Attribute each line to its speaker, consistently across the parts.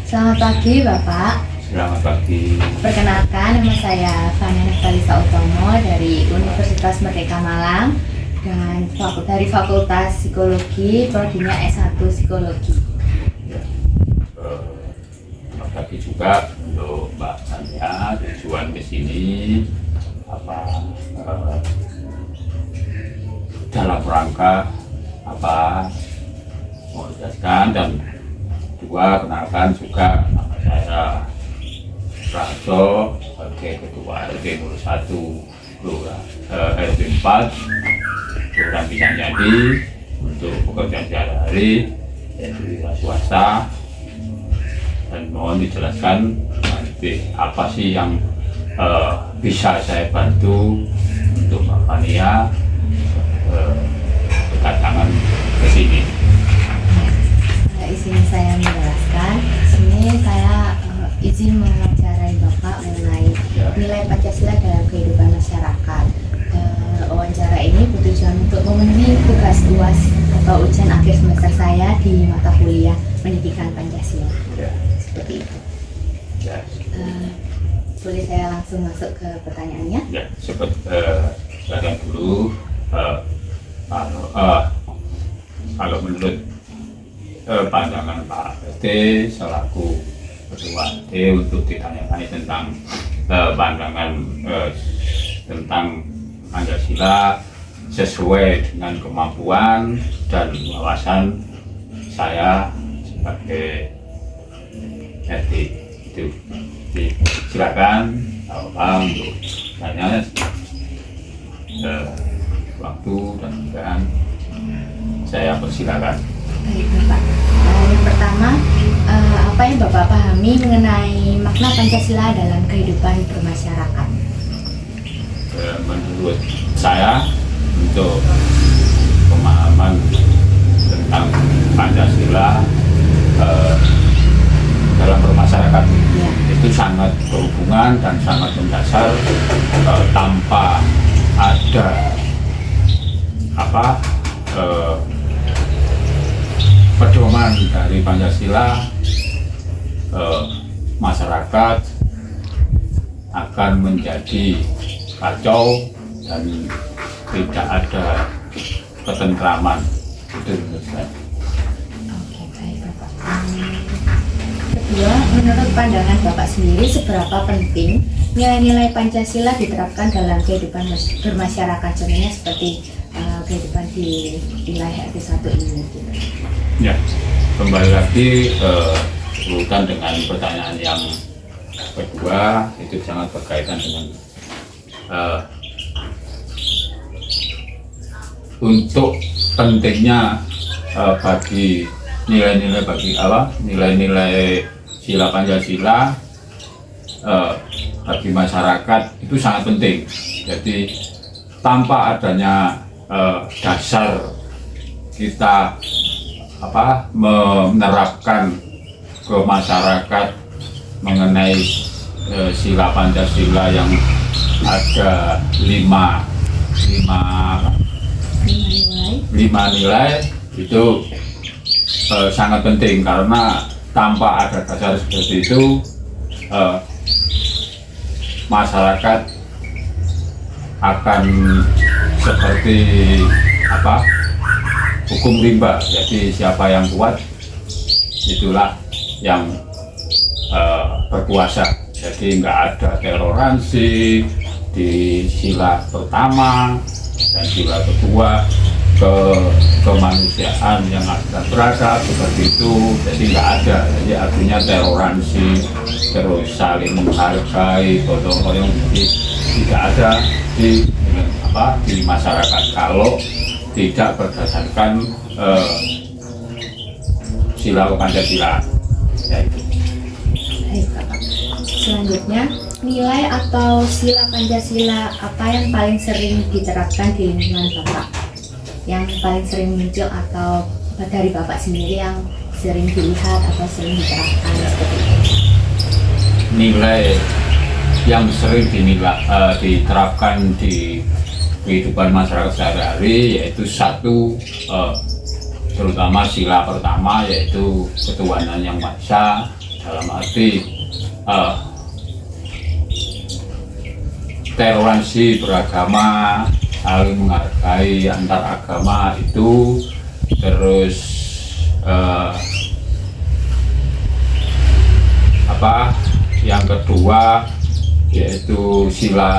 Speaker 1: Selamat pagi Bapak.
Speaker 2: Selamat pagi.
Speaker 1: Perkenalkan, nama saya Fania Naftalisa Utomo dari Universitas Merdeka Malang dan dari Fakultas Psikologi, prodinya S1 Psikologi.
Speaker 2: Ya, selamat pagi juga untuk Mbak Fania. Tujuan ke sini dalam rangka mau jelaskan, dan dua, kenalkan juga nama saya Raso sebagai Ketua RT 01 RT 4 Kelurahan Pisang Jadi untuk pekerjaan sehari-hari yaitu wira swasta. Dan mohon dijelaskan nanti apa sih yang bisa saya bantu untuk Mbak Fania kedatangan ke sini.
Speaker 1: Izin saya menjelaskan, ini saya izin mewawancarai Bapak mengenai nilai Pancasila dalam kehidupan masyarakat. Wawancara ini bertujuan untuk memenuhi tugas UAS atau ujian akhir semester saya di mata kuliah Pendidikan Pancasila.
Speaker 2: Ya.
Speaker 1: Seperti itu.
Speaker 2: Ya.
Speaker 1: Boleh saya langsung masuk ke pertanyaannya?
Speaker 2: Ya, silakan dulu. Kalau menurut pandangan Pak RT selaku Ketua RT untuk ditanyai tentang pandangan tentang Pancasila sesuai dengan kemampuan dan wawasan saya sebagai RT itu. Silakan untuk tanya waktu dan kemudian saya persilakan.
Speaker 1: Baik Bapak. Yang pertama, apa yang Bapak pahami mengenai makna Pancasila dalam kehidupan bermasyarakat?
Speaker 2: Menurut saya, untuk pemahaman tentang Pancasila dalam bermasyarakat itu sangat berhubungan dan sangat mendasar. Tanpa ada pedoman dari Pancasila, masyarakat akan menjadi kacau dan tidak ada ketentraman. Itu menurut saya.
Speaker 1: Oke, baik Bapak. Kedua, menurut pandangan Bapak sendiri, seberapa penting nilai-nilai Pancasila diterapkan dalam kehidupan bermasyarakat, contohnya seperti kehidupan di wilayah RT 1 ini gitu.
Speaker 2: Ya, kembali lagi urutan dengan pertanyaan yang kedua, itu sangat berkaitan dengan untuk pentingnya bagi nilai-nilai sila Pancasila bagi masyarakat itu sangat penting. Jadi tanpa adanya dasar kita menerapkan ke masyarakat mengenai sila Pancasila yang ada lima nilai itu sangat penting, karena tanpa ada dasar seperti itu masyarakat akan seperti hukum rimba. Jadi siapa yang kuat itulah yang berkuasa. Jadi nggak ada toleransi di sila pertama dan sila kedua, kemanusiaan yang ada berada seperti itu. Jadi nggak ada. Jadi artinya toleransi, terus saling menghargai, gotong royong, tidak ada di masyarakat kalau tidak berdasarkan sila Pancasila. Ya, itu.
Speaker 1: Baik Bapak. Selanjutnya, nilai atau sila Pancasila apa yang paling sering diterapkan di lingkungan Bapak? Yang paling sering muncul atau dari Bapak sendiri yang sering dilihat atau sering diterapkan seperti itu?
Speaker 2: Nilai yang sering diterapkan di kehidupan masyarakat sehari-hari yaitu satu, terutama sila pertama yaitu ketuhanan yang Maha Esa, dalam arti toleransi beragama, saling menghargai antar agama itu, terus yang kedua yaitu sila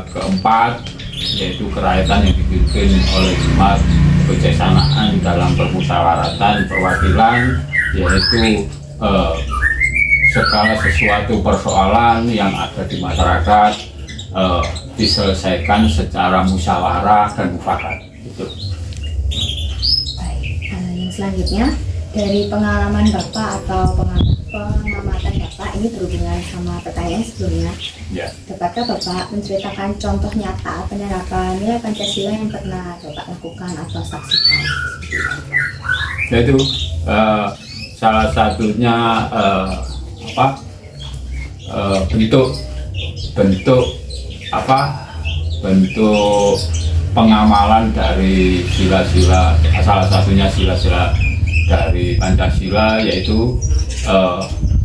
Speaker 2: keempat, yaitu kerakyatan yang dipimpin oleh Jemaat Kebijaksanaan dalam permusyawaratan perwakilan, yaitu segala sesuatu persoalan yang ada di masyarakat diselesaikan secara musyawarah dan mufakat. Itu.
Speaker 1: Baik, yang selanjutnya dari pengalaman Bapak atau pengamatan Bapak ini berhubungan sama pertanyaan sebelumnya.
Speaker 2: Ya.
Speaker 1: Dapatkah Bapak menceritakan contoh nyata penerapan nilai Pancasila yang pernah Bapak lakukan atau saksikan?
Speaker 2: Yaitu salah satunya bentuk pengamalan dari sila-sila, salah satunya sila-sila dari Pancasila, yaitu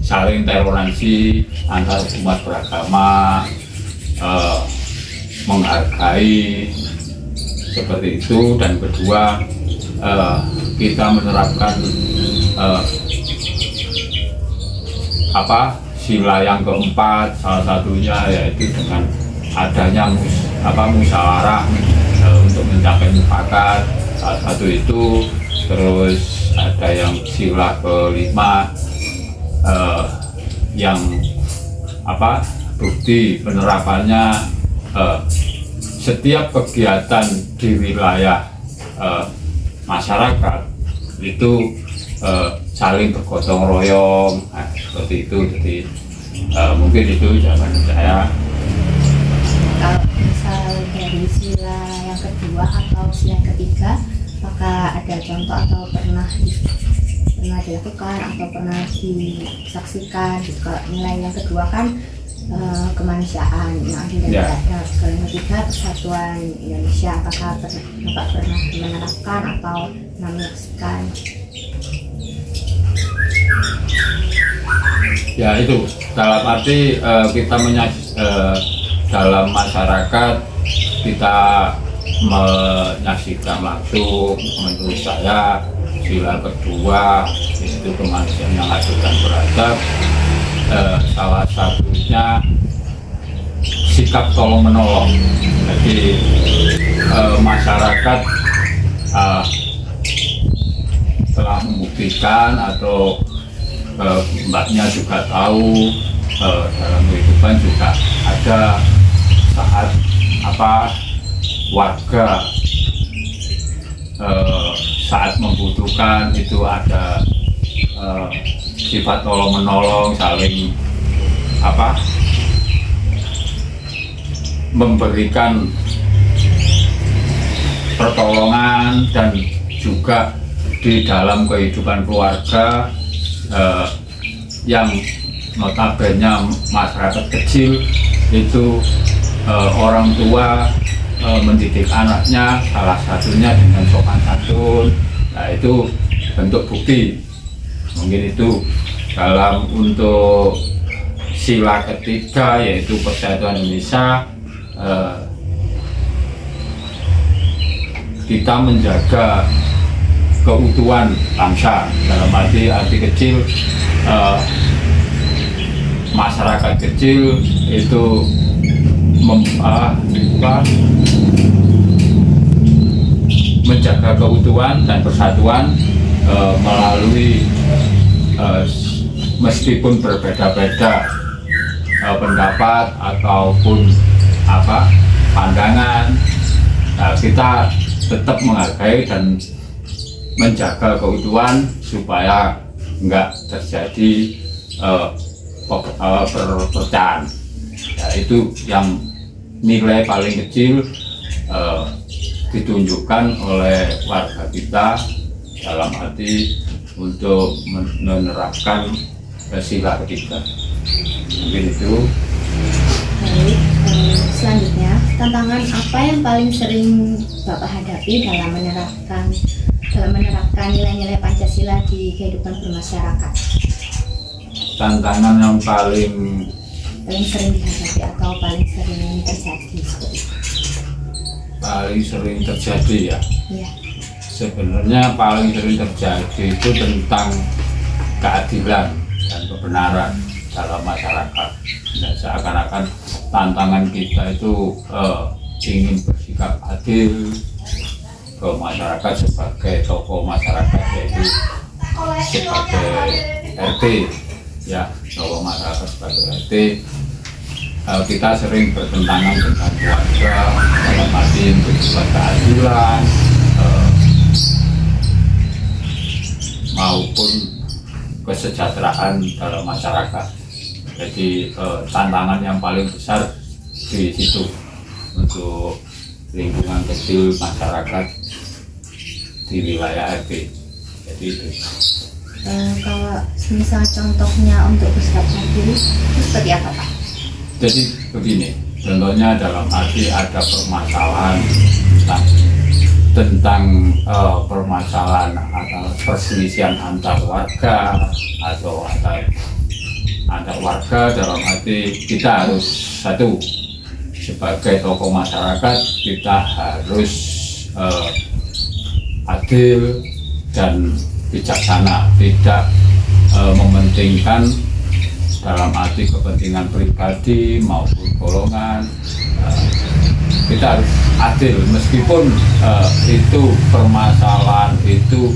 Speaker 2: saling toleransi antar umat beragama, menghargai seperti itu. Dan kedua, kita menerapkan sila yang keempat, salah satunya yaitu dengan adanya musyawarah untuk mencapai mufakat, salah satu itu. Terus ada yang sila kelima yang bukti penerapannya, setiap kegiatan di wilayah masyarakat itu saling bergotong royong, seperti itu. Jadi mungkin itu jawaban saya.
Speaker 1: Kalau misal dari sila yang kedua atau sila yang ketiga, apakah ada contoh atau pernah dilakukan atau pernah disaksikan gitu? Kalau nilai yang kedua kan kemanusiaan yang adil dan beradab. Kalau yang ketiga persatuan Indonesia, apakah Bapak pernah menerapkan atau menyaksikan?
Speaker 2: Ya, itu dalam arti kita dalam masyarakat kita menyaksikan langsung. Menurut saya sila kedua itu kemanusiaan yang adil dan beradab, salah satunya sikap tolong menolong. Jadi masyarakat telah membuktikan, atau mbaknya juga tahu, dalam kehidupan juga ada saat warga saat membutuhkan itu ada sifat tolong menolong, saling memberikan pertolongan. Dan juga di dalam kehidupan keluarga yang notabene masyarakat kecil itu, orang tua mendidik anaknya salah satunya dengan sopan santun. Nah, itu bentuk bukti. Mungkin itu dalam untuk sila ketiga, yaitu persatuan Indonesia, kita menjaga keutuhan bangsa. Dalam arti kecil, masyarakat kecil itu menjaga keutuhan dan persatuan melalui meskipun berbeda-beda pendapat ataupun pandangan, kita tetap menghargai dan menjaga keutuhan supaya enggak terjadi perpecahan. Ya, itu yang nilai paling kecil ditunjukkan oleh warga kita dalam arti untuk menerapkan sila ketiga. Mungkin itu.
Speaker 1: Baik, selanjutnya tantangan apa yang paling sering Bapak hadapi dalam menerapkan nilai-nilai Pancasila di kehidupan bermasyarakat?
Speaker 2: tantangan yang paling
Speaker 1: sering dihadapi atau paling sering terjadi seperti itu?
Speaker 2: paling sering terjadi ya.
Speaker 1: Iya.
Speaker 2: Sebenarnya paling sering terjadi itu tentang keadilan dan kebenaran dalam masyarakat. Dan seakan-akan tantangan kita itu ingin bersikap adil ke masyarakat sebagai tokoh masyarakat, yaitu sebagai RT ya, tokoh masyarakat sebagai RT. Kita sering bertentangan dengan keluarga dalam arti bersifat keadilan maupun kesejahteraan dalam masyarakat. Jadi tantangan yang paling besar di situ untuk lingkungan kecil masyarakat di wilayah RT. Jadi itu.
Speaker 1: Kalau misal contohnya untuk bersikap adil itu seperti apa Pak?
Speaker 2: Jadi begini, contohnya dalam arti ada permasalahan tentang permasalahan atau perselisihan antar warga atau antar warga, dalam arti kita harus satu, sebagai tokoh masyarakat kita harus adil dan bijaksana, tidak mementingkan dalam arti kepentingan pribadi maupun golongan. Kita harus adil meskipun itu permasalahan itu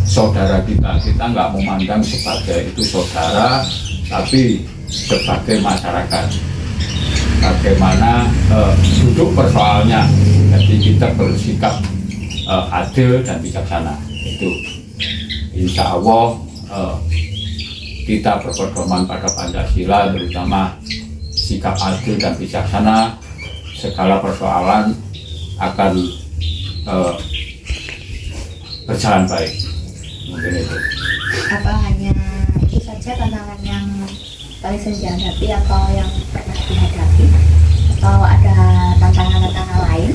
Speaker 2: saudara kita nggak memandang sebagai itu saudara, tapi sebagai masyarakat bagaimana duduk persoalnya. Jadi kita bersikap adil dan bijaksana. Itu insya Allah kita berpedoman pada Pancasila, terutama sikap adil dan bijaksana, segala persoalan akan berjalan baik. Mungkin itu.
Speaker 1: Apa hanya itu saja tantangan yang paling sering dihadapi atau yang pernah dihadapi, atau ada tantangan-tantangan lain?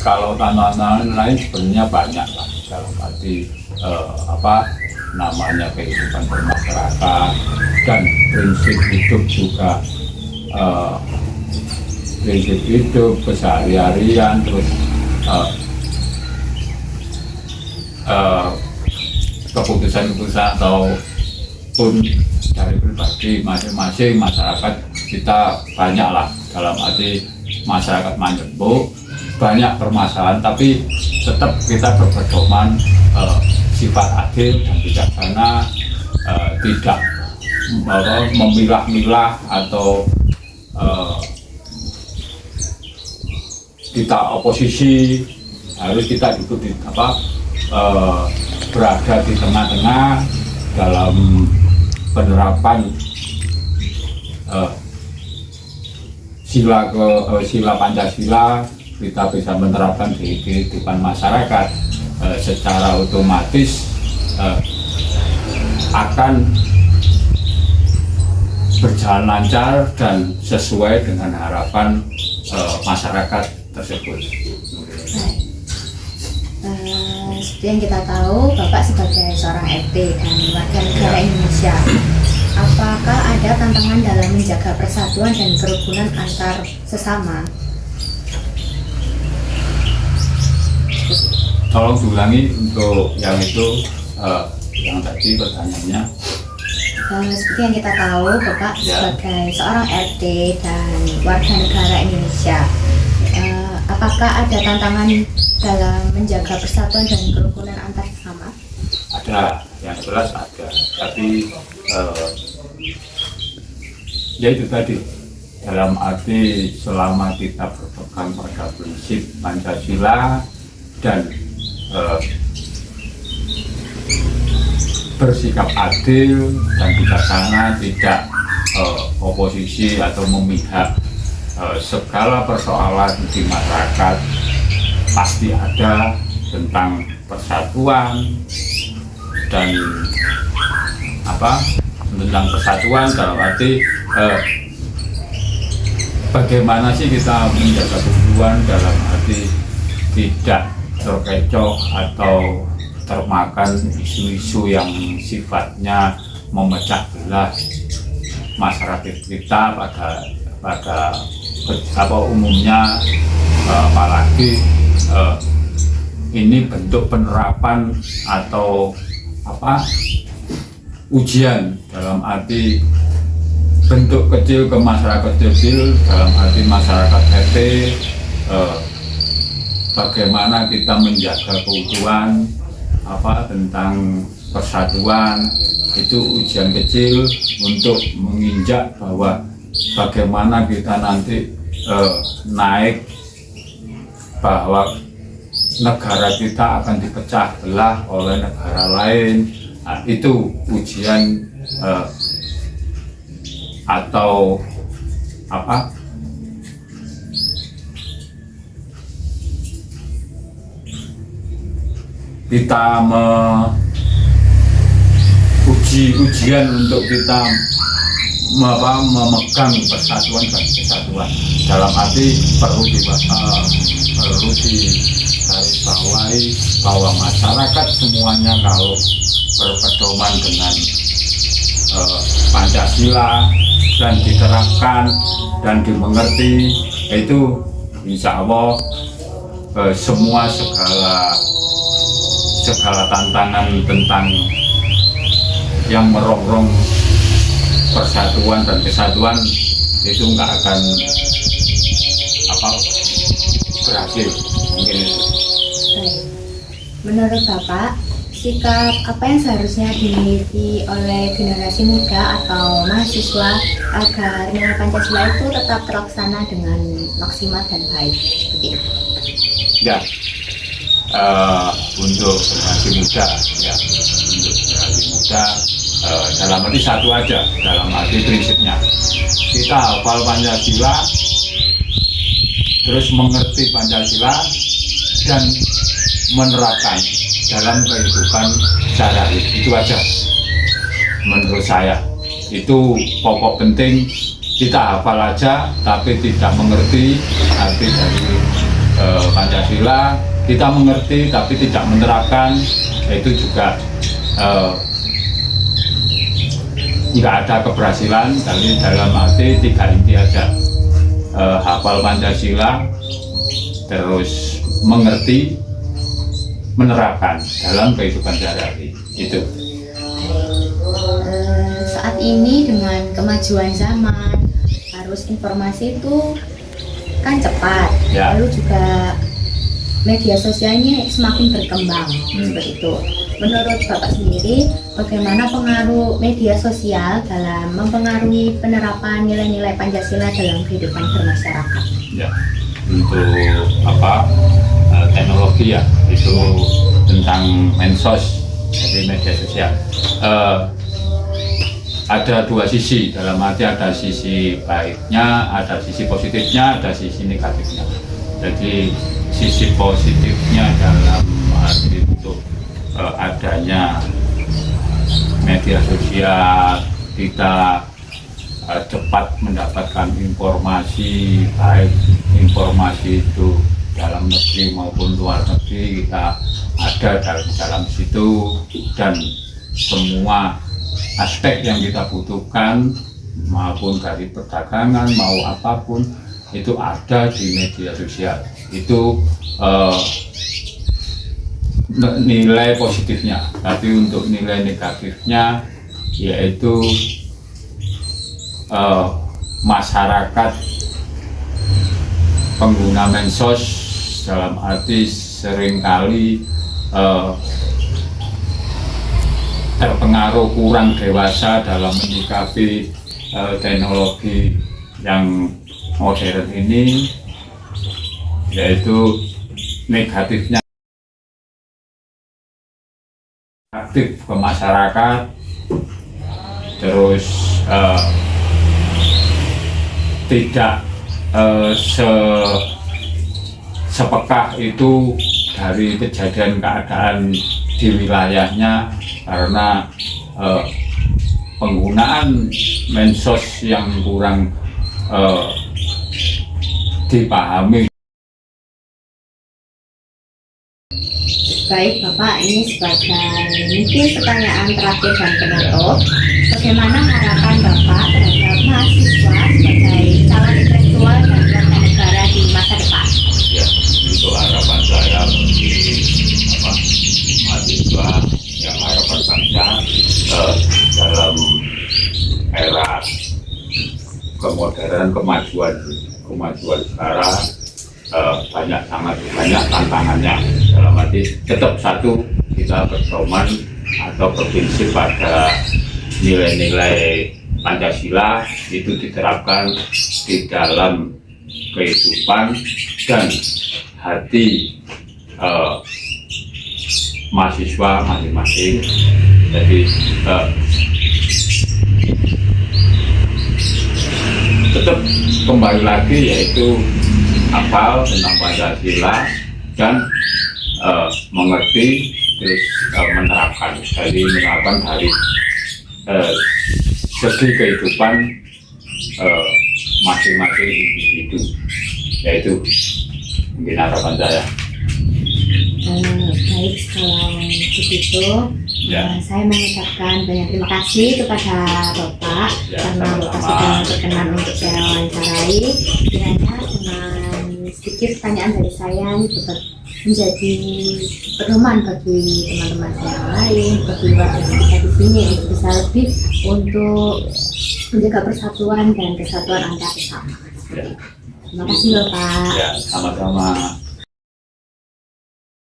Speaker 2: Kalau tantangan lain sebenarnya banyak lah, dalam arti namanya kehidupan bermasyarakat dan prinsip hidup juga, prinsip hidup kesehari-harian, terus keputusan-keputusan ataupun dari pribadi masing-masing masyarakat kita banyak lah, dalam arti masyarakat Manjembo banyak permasalahan, tapi tetap kita berpedoman sifat adil dan bijaksana, tidak memilah-milah atau kita oposisi. Harus kita duduk berada di tengah-tengah dalam penerapan sila Pancasila. Kita bisa menerapkan di kehidupan masyarakat, secara otomatis akan berjalan lancar dan sesuai dengan harapan masyarakat tersebut.
Speaker 1: Seperti yang kita tahu, Bapak sebagai seorang RT dan warga negara Indonesia, apakah ada tantangan dalam menjaga persatuan dan kerukunan antar sesama?
Speaker 2: Tolong diulangi untuk yang itu, yang tadi pertanyaannya.
Speaker 1: Seperti yang kita tahu, Bapak sebagai seorang RT dan warga negara Indonesia, apakah ada tantangan dalam menjaga persatuan dan kerukunan antar sesama?
Speaker 2: Ada, yang jelas ada. Tapi ya itu tadi, dalam arti selama kita berpegang pada prinsip Pancasila dan bersikap adil dan bijaksana, tidak oposisi atau memihak, segala persoalan di masyarakat pasti ada tentang persatuan dan tentang persatuan dalam arti bagaimana sih kita menjaga persatuan dalam arti tidak terkecoh atau termakan isu-isu yang sifatnya memecah belah masyarakat kita pada apa umumnya, apalagi ini bentuk penerapan atau apa ujian dalam arti bentuk kecil ke masyarakat kecil, dalam arti masyarakat RT, bagaimana kita menjaga keutuhan apa tentang persatuan, itu ujian kecil untuk menginjak bahwa bagaimana kita nanti naik, bahwa negara kita akan dipecah belah oleh negara lain. Nah, itu ujian atau apa kita ujian untuk kita memegang persatuan dan kesatuan, dalam arti perlu digarisbawahi bahwa masyarakat semuanya kalau berpedoman dengan Pancasila dan diterapkan dan dimengerti, itu insya Allah semua segala tantangan tentang yang merongrong persatuan dan kesatuan itu nggak akan berhasil. Mungkin itu.
Speaker 1: Menurut Bapak, sikap apa yang seharusnya dimiliki oleh generasi muda atau mahasiswa agar nilai Pancasila itu tetap terlaksana dengan maksimal dan baik seperti itu?
Speaker 2: Ya, untuk generasi muda, ya, untuk generasi muda dalam arti satu aja, dalam arti prinsipnya kita hafal Pancasila, terus mengerti Pancasila dan menerapkan dalam kehidupan sehari-hari, itu aja menurut saya. Itu pokok penting. Kita hafal aja tapi tidak mengerti arti dari Pancasila, kita mengerti tapi tidak menerapkan, itu juga nggak ada keberhasilan. Tapi dalam arti 3 inti aja, hafal Pancasila, terus mengerti, menerapkan dalam kehidupan sehari-hari. Itu.
Speaker 1: Saat ini dengan kemajuan zaman, harus informasi itu kan cepat,
Speaker 2: ya.
Speaker 1: Lalu juga media sosialnya semakin berkembang seperti itu. Menurut Bapak sendiri, bagaimana pengaruh media sosial dalam mempengaruhi penerapan nilai-nilai Pancasila dalam kehidupan bermasyarakat?
Speaker 2: Ya, untuk teknologi, ya, itu tentang medsos, jadi media sosial. Ada 2 sisi, dalam arti ada sisi baiknya, ada sisi positifnya, ada sisi negatifnya. Jadi sisi positifnya dalam arti untuk adanya media sosial, kita cepat mendapatkan informasi, baik informasi itu dalam negeri maupun luar negeri, kita ada dalam situ, dan semua aspek yang kita butuhkan maupun dari perdagangan mau apapun itu ada di media sosial. Itu nilai positifnya. Tapi untuk nilai negatifnya yaitu masyarakat pengguna medsos dalam arti seringkali terpengaruh kurang dewasa dalam menyikapi teknologi yang modern ini, yaitu negatifnya aktif ke masyarakat, terus tidak sepekah itu dari kejadian keadaan di wilayahnya, karena penggunaan medsos yang kurang dipahami.
Speaker 1: Baik Bapak, ini sebagai mungkin pertanyaan terakhir dan penutup, bagaimana harapan Bapak terhadap mahasiswa sebagai calon intelektual dan warga negara di masa depan?
Speaker 2: Ya, untuk harapan saya bagi mahasiswa yang harapan bangsa dalam era kemodernan kemajuan sekarang, sangat banyak tantangannya. Dalam arti tetap satu, kita berpedoman atau berprinsip pada nilai-nilai Pancasila itu diterapkan di dalam kehidupan dan hati mahasiswa masing-masing. Jadi tetap kembali lagi yaitu hafal tentang Pancasila dan mengerti terus menerapkan dari segi kehidupan masing-masing individu, yaitu mungkin harapan saya.
Speaker 1: Baik, kalau begitu saya mengucapkan banyak terima kasih kepada Bapak karena Bapak sudah berkenan untuk saya wawancarai. Kiranya dengan sedikit pertanyaan dari saya ini dapat menjadi pedoman bagi teman-teman saya yang lain, bagi warga kita di sini untuk bisa lebih untuk menjaga persatuan dan kesatuan antar sesama. Terima kasih Bapak.
Speaker 2: Ya, sama-sama.